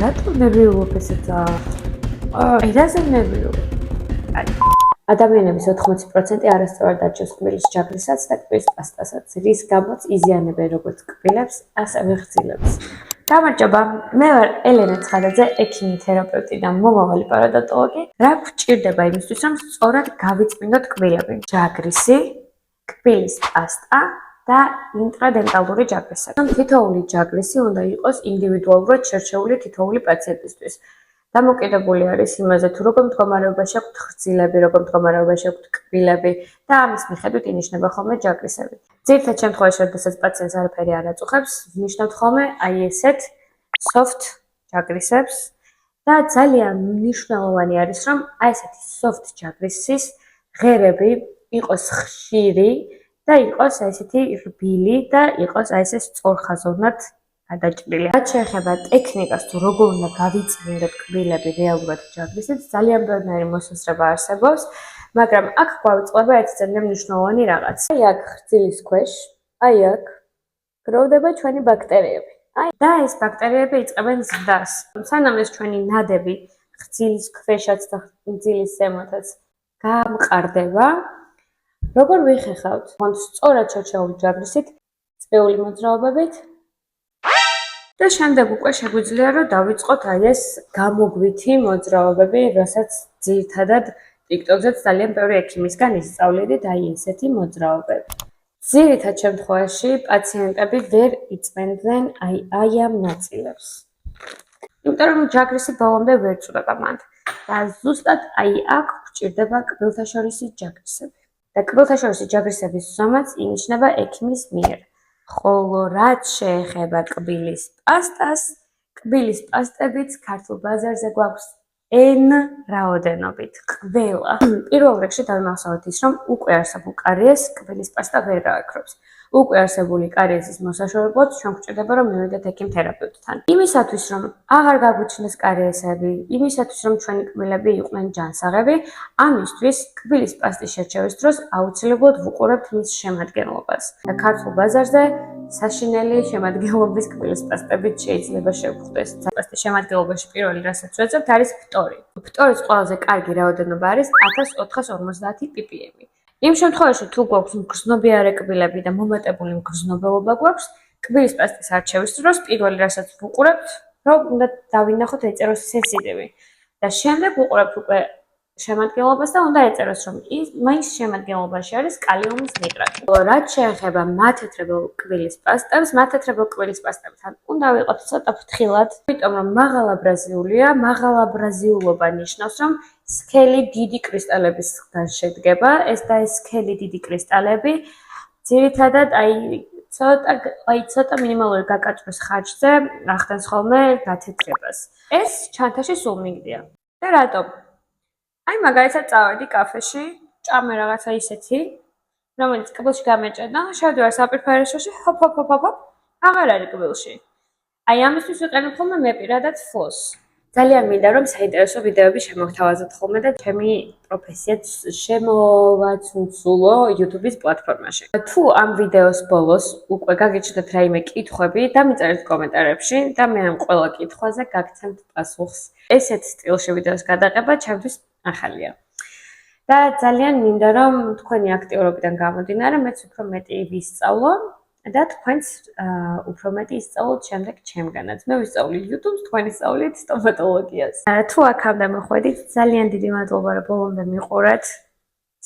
რატო ნერვიულობ ესეც? აი, რაზე ნერვიულობ? ადამიანების 80% არასწორად არჩევს კბილის ჯაგრისაც და კბილის პასტასაც, რის გამოც იზიანებენ როგორც კბილებს, ასევე ღრძილებს. გამარჯობა, მე ვარ ელენე ცხადაძე, ექიმი, თერაპევტი და მომავალი პაროდონტოლოგი. რა გვჭირდება იმისთვის, რომ სწორად გავიწმინდოთ კბილები? ჯაგრისი, კბილის პასტა და ინტრადენტალური ჯაგრისები. თითოეული ჯაგრისი უნდა იყოს ინდივიდუალურად შერჩეული თითოეული პაციენტისთვის. დამოკიდებული არის იმაზე, თუ როგორ მდგომარეობაში აქვთ ღრძილები, როგორ მდგომარეობაში აქვთ კბილები და ამის მიხედვით ინიშნება ხოლმე ჯაგრისები. ძირითად შემთხვევაში, როდესაც პაციენტს არაფერი არ აწუხებს, ვნიშნავთ ხოლმე აი ესეთ soft ჯაგრისებს და ძალიან მნიშვნელოვანი არის, რომ აი ესეთი soft ჯაგრისის ღერები იყოს ხშირი და იყოს აი ესეთი რბილი და იყოს აი ესე სწორხაზოვნად გადაჭრილი. რაც შეეხება ტექნიკას, თუ როგორ უნდა გავიწმინდოთ კბილები რეალურად ჯაგრისებს, ძალიან ბევრი მოსაზრება არსებობს, მაგრამ აქ გვავიწყდება ერთი ძალიან მნიშვნელოვანი რაღაც. აი აქ ღრძილის ქვეშ, აი აქ გროვდება ჩვენი ბაქტერიები. და ეს ბაქტერიები იწყებენ ზრდას. სანამ ეს ჩვენი ნადები ღრძილის ქვეშაც და ღრძილის ზემოთაც გამყარდება, როგორ ვიხეხავთ? სწორად შერჩეული ჯაგრისით, წრიული მოძრაობებით და შემდეგ უკვე შეგვიძლია რომ დავიწყოთ აი ეს გამოგვითი მოძრაობები, რასაც ძირითადად TikTok-ზეც ძალიან ბევრი ექიმისგან ისწავლიდით აი ესეთი მოძრაობები. ძირითად შემთხვევაში პაციენტები ვერ იწმენდნენ აი ამ ნაწილებს. იმიტომ რომ ჯაგრისი ბოლომდე ვერ წვრება მათ და ზუსტად აი აქ გვჭირდება კბილთაშორისი ჯაგრისები. და კბილთაშორისი ჯაგრისების ზომაც ინიშნება ექიმის მიერ. ხოლო რაც შეეხება კბილის პასტას, კბილის პასტებიც ქართულ ბაზარზე გვაქვს N რაოდენობით. ყველა. პირველ რიგში დავიმახსოვროთ ის, რომ უკვე არსებულ კარიესს კბილის პასტა ვერ გააქრობს. უკვე არსებული კარიესის მოსაშორებლად ჩვენ გვჭირდება რომ მივიდეთ ექიმ თერაპევტთან. იმისათვის რომ აღარ გაგვიჩნდეს კარიესები, იმისათვის რომ ჩვენი კბილები იყვნენ ჯანსაღები, ამისთვის კბილის პასტის შერჩევის დროს აუცილებლად ვუყურებთ მის შემადგენლობას. და ქართულ ბაზარზე საშინელი შემადგენლობის კბილის პასტებით შეიძლება შევხვდეს. პასტის შემადგენლობაში პირველი რასაც ვეძებთ არის ფტორი. ფტორის ყველაზე კარგი რაოდენობა არის 1450 ppm. იმ შემთხვევაში თუ გვაქვს მგრძნობიარე კბილები და მომატებული მგრძნობელობა გვაქვს, კბილის პასტის არჩევის დროს პირველი რასაც ვუყურებთ, რომ უნდა დავინახოთ ეწეროს სენსიტივი და შემდეგ ვუყურებთ უკვე შემადგენლობას და უნდა ეწეროს რომ მის შემადგენლობაში არის კალიუმის ნიტრატი. რაც შეეხება მათეთრებელ კბილის პასტებს, მათეთრებელ კბილის პასტებთან უნდა ვიყოთ ცოტა ფრთხილად, იმიტომ რომ მაღალაბრაზიულია, მაღალაბრაზიულობა ნიშნავს რომ სქელი დიდი კრისტალებისგან შედგება, ეს და ეს სქელი დიდი კრისტალები ძირითადად ცოტა მინიმალური გაკაჭვის ხარჯზე ახდენს ხოლმე გათეთრებას. ეს ჩანთაში სულ მიგდია. და რატომ? აი მაგალითად წავედი კაფეში, ჭამე რაღაცა ისეთი, რომელიც კბილში გამეჭედა, შევდივარ საპირფარეშოში, ჰოპ, აღარ არის კბილში. აი ამისთვის ვიყენებ ხოლმე მე პირადად ფლოს. ძალიან მინდა რომ საინტერესო ვიდეოები შემოგთავაზოთ ხოლმე და ჩემი პროფესიაც შემოვაცუნცულო YouTube-ის პლატფორმაში. თუ ამ ვიდეოს ბოლოს უკვე გაგიჩნდათ რაიმე კითხვები, დამიწერეთ კომენტარებში და მე ამ ყველა კითხვაზე გაგცემთ პასუხს. ესეთ სტილში ვიდეოს გადაღება ჩემთვის ახალია. და ძალიან მინდა რომ თქვენი აქტიურობიდან გამომდინარე მეც უფრო მეტი ვისწავლო და თქვენც უფრო მეტი ისწავლოთ შემდეგ ჩემგანაც. მე ვისწავლი YouTube-ს, თქვენ ისწავლით სტომატოლოგიას. თუ აქამდე მოხვედით, ძალიან დიდი მადლობა რომ ბოლომდე მიყურეთ.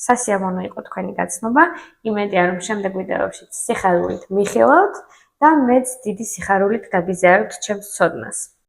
სასიამოვნო იყო თქვენი გაცნობა. იმედია რომ შემდეგ ვიდეოებშიც სიხარულით მიხილავთ და მეც დიდი სიხარულით გაგიზიარებთ ჩემს ცოდნას.